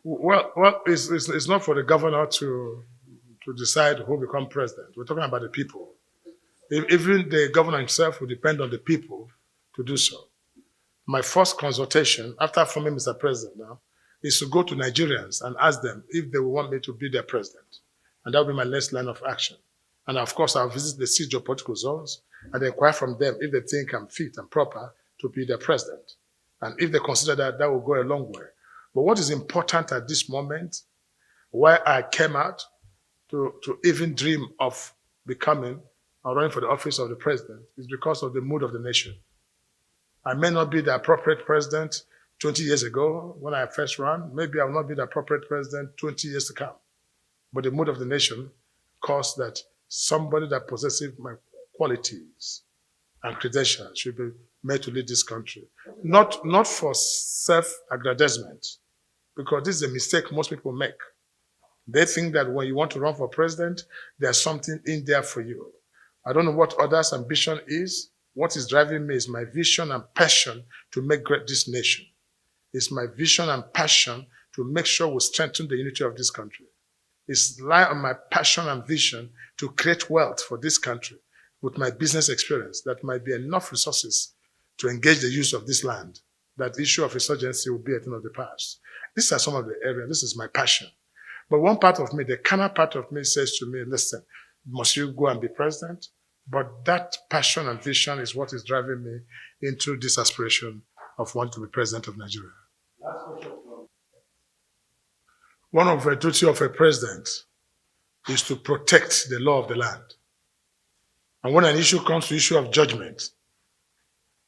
Well, it's not for the governor to decide who become president. We're talking about the people. Even the governor himself will depend on the people to do so. My first consultation after forming Mr. President now is to go to Nigerians and ask them if they will want me to be their president. And that will be my next line of action. And of course, I'll visit the six geopolitical zones and inquire from them if they think I'm fit and proper to be their president. And if they consider that, that will go a long way. But what is important at this moment, why I came out to even dream of becoming or running for the office of the president, is because of the mood of the nation. I may not be the appropriate president 20 years ago when I first ran. Maybe I will not be the appropriate president 20 years to come. But the mood of the nation caused that somebody that possesses my qualities and credentials should be made to lead this country. Not for self-aggrandizement, because this is a mistake most people make. They think that when you want to run for president, there's something in there for you. I don't know what others' ambition is. What is driving me is my vision and passion to make great this nation. It's my vision and passion to make sure we strengthen the unity of this country. It's rely on my passion and vision to create wealth for this country with my business experience that might be enough resources to engage the use of this land, that the issue of insurgency will be a thing of the past. These are some of the areas. This is my passion. But one part of me, the carnal part of me says to me, listen, must you go and be president? But that passion and vision is what is driving me into this aspiration of wanting to be president of Nigeria. One of the duties of a president is to protect the law of the land. And when an issue comes to issue of judgment,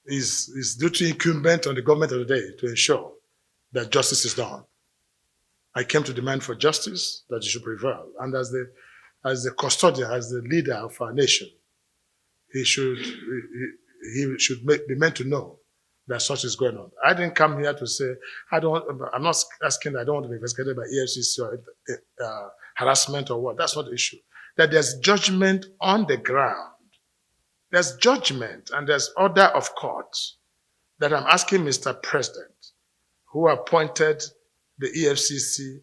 is duty incumbent on the government of the day to ensure that justice is done. I came to demand for justice, that it should prevail. And as the custodian, as the leader of our nation, he should be meant to know that such is going on. I didn't come here to say, I'm not asking that I don't want to be investigated by EFCC or harassment or what. That's not the issue. That there's judgment on the ground. There's judgment and there's order of court that I'm asking Mr. President, who appointed the EFCC,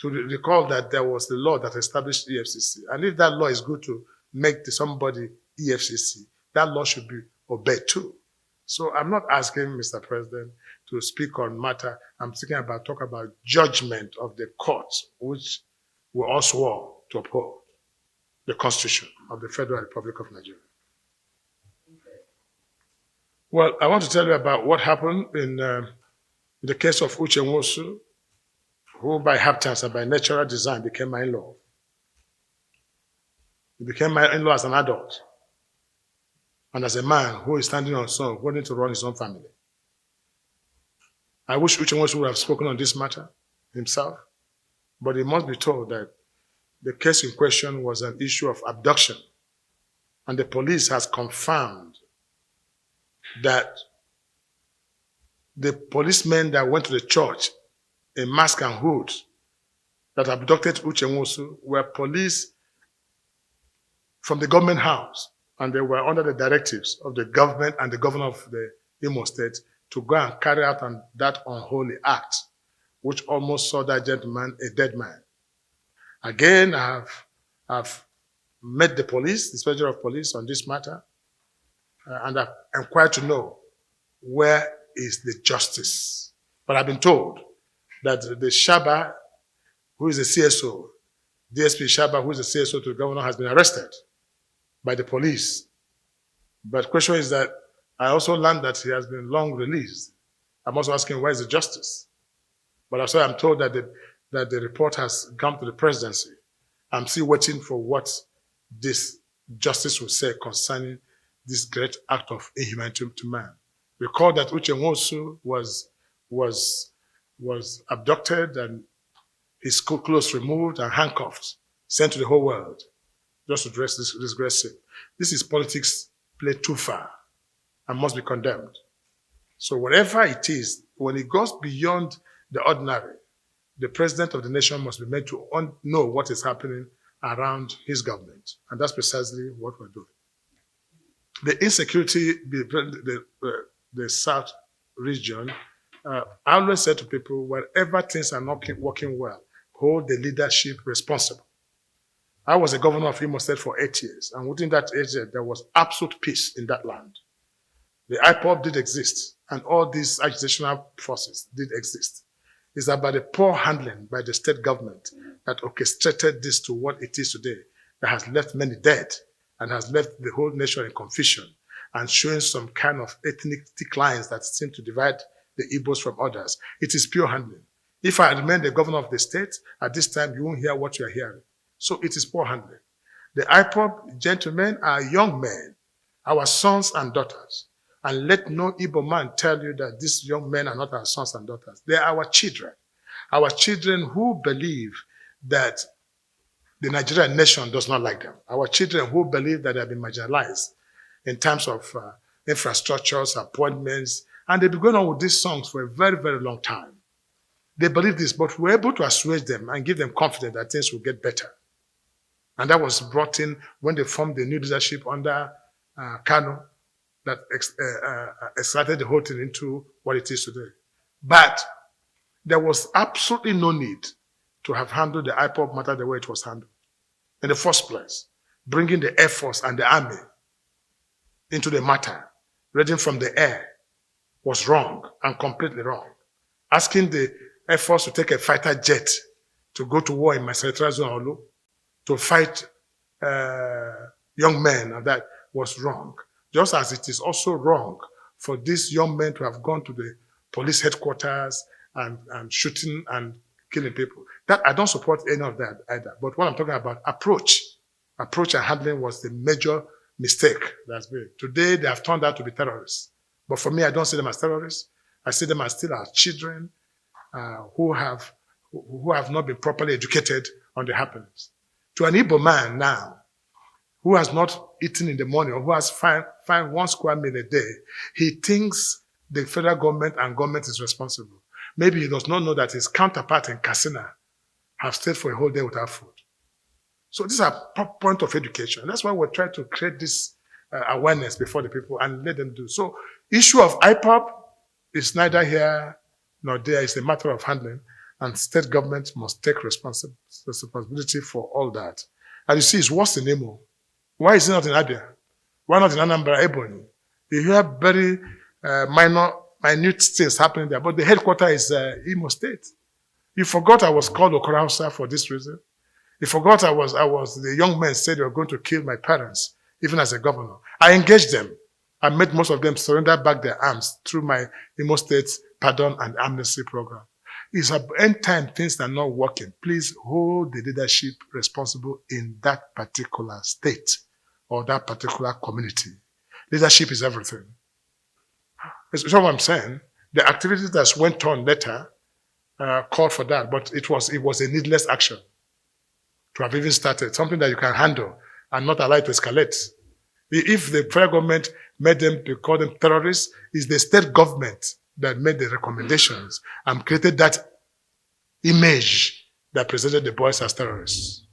to recall that there was the law that established EFCC. And if that law is good to make somebody EFCC, that law should be obeyed too. So I'm not asking Mr. President to speak on matter. I'm talk about judgment of the courts, which we all swore to uphold the Constitution of the Federal Republic of Nigeria. Well, I want to tell you about what happened in the case of Uche Nwosu, who by happenstance and by natural design became my in-law. He became my in-law as an adult and as a man who is standing on his own, wanting to run his own family. I wish Uche Nwosu would have spoken on this matter himself, but he must be told that the case in question was an issue of abduction, and the police has confirmed that the policemen that went to the church in mask and hood that abducted Uche Nwosu were police from the government house, and they were under the directives of the government and the governor of the Imo State to go and carry out that unholy act, which almost saw that gentleman a dead man. Again, I've met the police, the Inspector of Police on this matter, and I've inquired to know where is the justice. But I've been told that the Shaba, who is the CSO, DSP Shaba, who is the CSO to the governor, has been arrested by the police. But the question is that I also learned that he has been long released. I'm also asking, where is the justice? But also I'm told that the report has come to the presidency. I'm still waiting for what this justice will say concerning this great act of inhumanity to man. Recall that Uche Nwosu was abducted and his clothes removed and handcuffed, sent to the whole world just to dress this great sin. This is politics played too far and must be condemned. So whatever it is, when it goes beyond the ordinary, the president of the nation must be made to know what is happening around his government. And that's precisely what we're doing. The insecurity, the South region I always say to people, wherever things are not working well, hold the leadership responsible. I was a governor of Imo State for 8 years, and within that 8 years, there was absolute peace in that land. The IPOB did exist, and all these agitational forces did exist. It's about the poor handling by the state government that orchestrated this to what it is today, that has left many dead and has left the whole nation in confusion and showing some kind of ethnic lines that seem to divide the Igbos from others. It is pure handling. If I remain the governor of the state, at this time, you won't hear what you are hearing. So it is poor handling. The IPOB gentlemen are young men, our sons and daughters. And let no Igbo man tell you that these young men are not our sons and daughters. They are our children who believe that the Nigerian nation does not like them. Our children who believe that they have been marginalized in terms of infrastructures, appointments, and they've been going on with these songs for a very, very long time. They believe this, but we're able to assuage them and give them confidence that things will get better. And that was brought in when they formed the new leadership under Kano that extracted the whole thing into what it is today. But there was absolutely no need to have handled the IPOB matter the way it was handled. In the first place, bringing the Air Force and the Army into the matter, reading from the air, was wrong and completely wrong. Asking the Air Force to take a fighter jet to go to war in my selectoral zone Olu, to fight young men, and that was wrong. Just as it is also wrong for these young men to have gone to the police headquarters and shooting and killing people. That I don't support any of that either. But what I'm talking about, approach and handling was the major mistake that's been. Today, they have turned out to be terrorists. But for me, I don't see them as terrorists. I see them as still our children who have not been properly educated on the happenings. To an Igbo man now, who has not eaten in the morning or who has find 1 square meal a day, he thinks the federal government and government is responsible. Maybe he does not know that his counterpart in Katsina have stayed for a whole day without food. So this is a point of education. And that's why we're trying to create this awareness before the people and let them do. So issue of IPOB is neither here nor there. It's a matter of handling. And state government must take responsibility for all that. And you see, it's worse in Imo. Why is it not in Abia? Why not in Anambra, Ebonyi? You hear very minute things happening there, but the headquarters is Imo State. You forgot I was called Okorocha for this reason. You forgot the young men said they were going to kill my parents, even as a governor. I engaged them. I made most of them surrender back their arms through my Imo State pardon and amnesty program. It's at end time things are not working. Please hold the leadership responsible in that particular state or that particular community. Leadership is everything. That's what I'm saying. The activities that went on later called for that, but it was a needless action to have even started, something that you can handle and not allow it to escalate. If the federal government made them to call them terrorists, it's the state government that made the recommendations and created that image that presented the boys as terrorists.